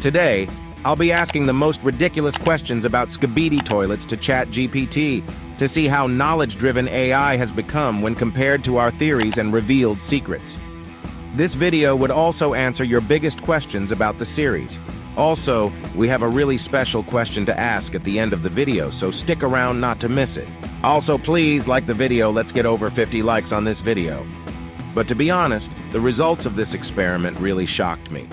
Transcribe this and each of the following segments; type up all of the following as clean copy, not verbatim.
Today, I'll be asking the most ridiculous questions about Skibidi toilets to ChatGPT to see how knowledge-driven AI has become when compared to our theories and revealed secrets. This video would also answer your biggest questions about the series. Also, we have a really special question to ask at the end of the video, so stick around not to miss it. Also, please like the video. Let's get over 50 likes on this video. But to be honest, the results of this experiment really shocked me.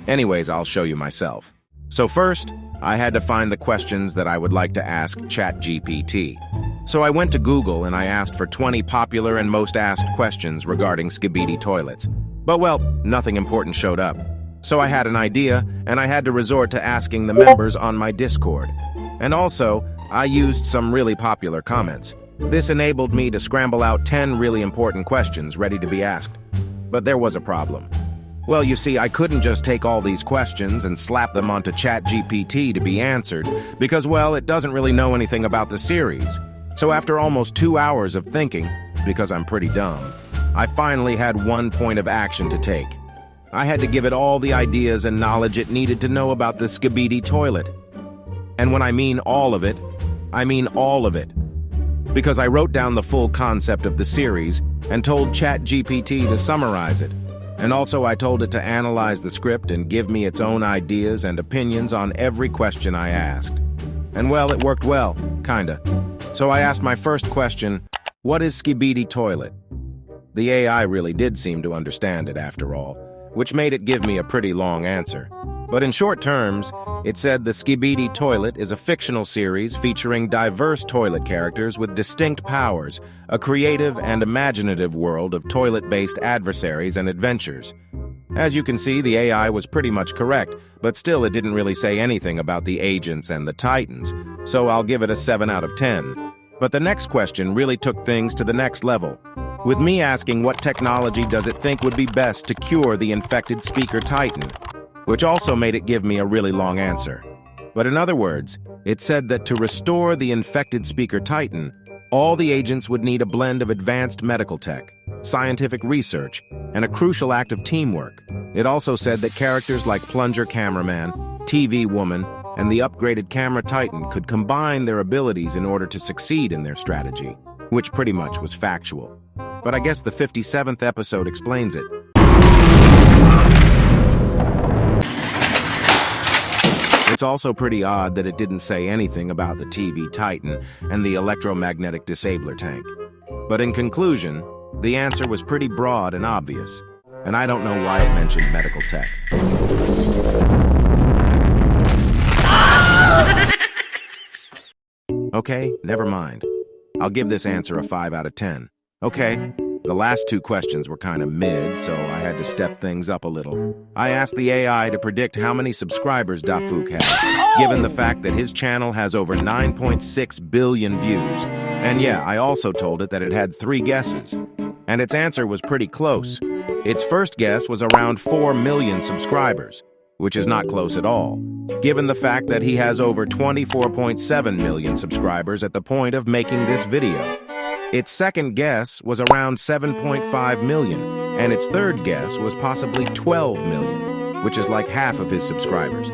Anyways, I'll show you myself. So first, I had to find the questions that I would like to ask ChatGPT. So I went to Google and I asked for 20 popular and most asked questions regarding Skibidi toilets. But well, nothing important showed up. So I had an idea, and I had to resort to asking the members on my Discord. And also, I used some really popular comments. This enabled me to scramble out 10 really important questions ready to be asked. But there was a problem. Well, you see, I couldn't just take all these questions and slap them onto ChatGPT to be answered, because, well, it doesn't really know anything about the series. So after almost 2 hours of thinking, because I'm pretty dumb, I finally had one point of action to take. I had to give it all the ideas and knowledge it needed to know about the Skibidi toilet. And when I mean all of it, I mean all of it. Because I wrote down the full concept of the series and told ChatGPT to summarize it. And also I told it to analyze the script and give me its own ideas and opinions on every question I asked. And well, it worked well, kinda. So I asked my first question, what is Skibidi toilet? The AI really did seem to understand it after all, which made it give me a pretty long answer. But in short terms, it said the Skibidi toilet is a fictional series featuring diverse toilet characters with distinct powers, a creative and imaginative world of toilet-based adversaries and adventures. As you can see, the AI was pretty much correct, but still it didn't really say anything about the agents and the titans, so I'll give it a 7 out of 10. But the next question really took things to the next level, with me asking what technology does it think would be best to cure the infected speaker titan, which also made it give me a really long answer. But in other words, it said that to restore the infected speaker titan, all the agents would need a blend of advanced medical tech, scientific research, and a crucial act of teamwork. It also said that characters like Plunger Cameraman, TV Woman, and the upgraded Camera Titan could combine their abilities in order to succeed in their strategy, which pretty much was factual. But I guess the 57th episode explains it. It's also pretty odd that it didn't say anything about the TV Titan and the electromagnetic disabler tank. But in conclusion, the answer was pretty broad and obvious, and I don't know why it mentioned medical tech. Okay, never mind. I'll give this answer a 5 out of 10. Okay, the last 2 questions were kind of mid, so I had to step things up a little. I asked the AI to predict how many subscribers Dafuk has, given the fact that his channel has over 9.6 billion views. And yeah, I also told it that it had 3 guesses. And its answer was pretty close. Its first guess was around 4 million subscribers, which is not close at all, given the fact that he has over 24.7 million subscribers at the point of making this video. Its second guess was around 7.5 million, and its third guess was possibly 12 million, which is like half of his subscribers.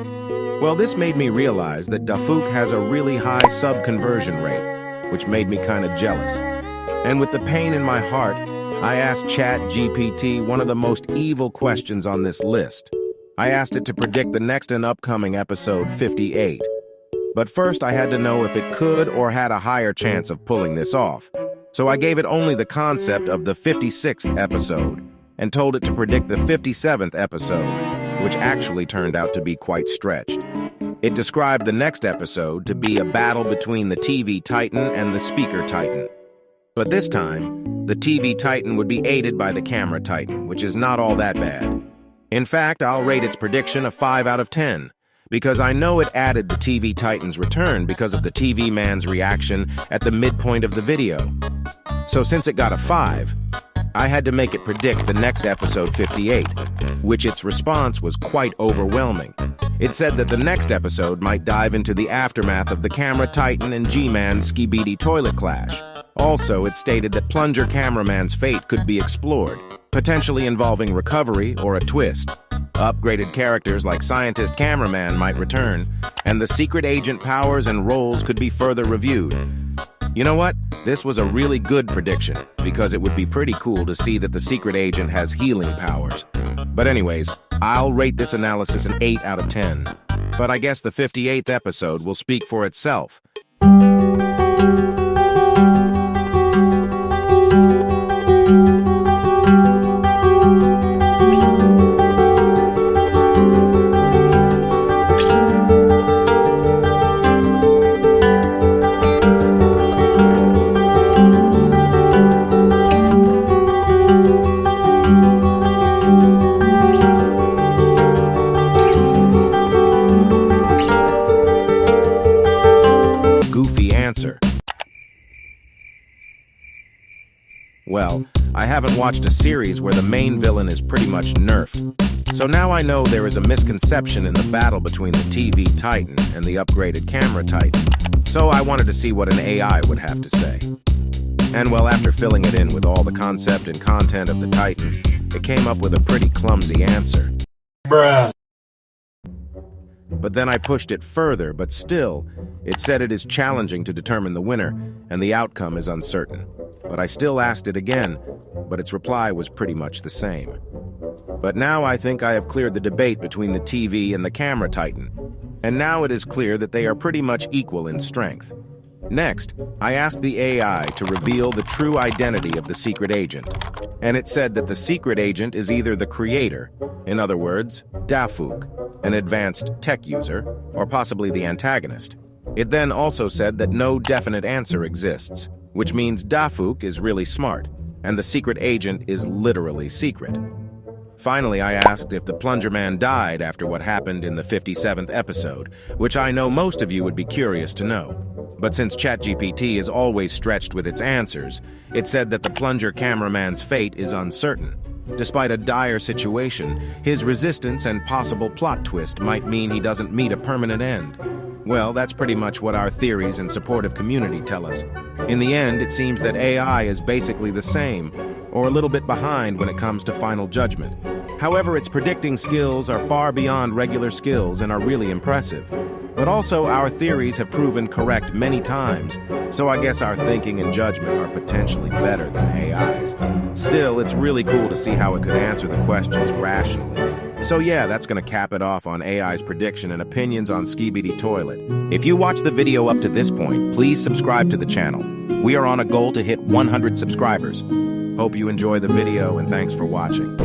Well, this made me realize that Dafuk has a really high sub-conversion rate, which made me kind of jealous. And with the pain in my heart, I asked ChatGPT one of the most evil questions on this list. I asked it to predict the next and upcoming episode 58. But first I had to know if it could or had a higher chance of pulling this off. So I gave it only the concept of the 56th episode and told it to predict the 57th episode, which actually turned out to be quite stretched. It described the next episode to be a battle between the TV Titan and the Speaker Titan. But this time, the TV Titan would be aided by the Camera Titan, which is not all that bad. In fact, I'll rate its prediction a 5 out of 10, because I know it added the TV Titan's return because of the TV man's reaction at the midpoint of the video. So since it got a 5, I had to make it predict the next episode 58, which its response was quite overwhelming. It said that the next episode might dive into the aftermath of the Camera Titan and G-Man's Skibidi toilet clash. Also, it stated that Plunger Cameraman's fate could be explored, potentially involving recovery or a twist. Upgraded characters like scientist cameraman might return, and the secret agent powers and roles could be further reviewed. You know what? This was a really good prediction, because it would be pretty cool to see that the secret agent has healing powers. But anyways, I'll rate this analysis an 8 out of 10. But I guess the 58th episode will speak for itself. Goofy answer. Well, I haven't watched a series where the main villain is pretty much nerfed. So now I know there is a misconception in the battle between the TV Titan and the upgraded camera Titan. So I wanted to see what an AI would have to say. And well, after filling it in with all the concept and content of the Titans, it came up with a pretty clumsy answer. Bruh. But then I pushed it further, but still, it said it is challenging to determine the winner, and the outcome is uncertain. But I still asked it again, but its reply was pretty much the same. But now I think I have cleared the debate between the TV and the camera Titan, and now it is clear that they are pretty much equal in strength. Next, I asked the AI to reveal the true identity of the secret agent, and it said that the secret agent is either the creator, in other words, Dafuk, an advanced tech user, or possibly the antagonist. It then also said that no definite answer exists, which means Dafuk is really smart, and the secret agent is literally secret. Finally, I asked if the Plunger Man died after what happened in the 57th episode, which I know most of you would be curious to know. But since ChatGPT is always stretched with its answers, it said that the Plunger cameraman's fate is uncertain. Despite a dire situation, his resistance and possible plot twist might mean he doesn't meet a permanent end. Well, that's pretty much what our theories and supportive community tell us. In the end, it seems that AI is basically the same, or a little bit behind when it comes to final judgment. However, its predicting skills are far beyond regular skills and are really impressive. But also, our theories have proven correct many times, so I guess our thinking and judgment are potentially better than AI's. Still, it's really cool to see how it could answer the questions rationally. So yeah, that's gonna cap it off on AI's prediction and opinions on Skibidi Toilet. If you watched the video up to this point, please subscribe to the channel. We are on a goal to hit 100 subscribers. Hope you enjoy the video, and thanks for watching.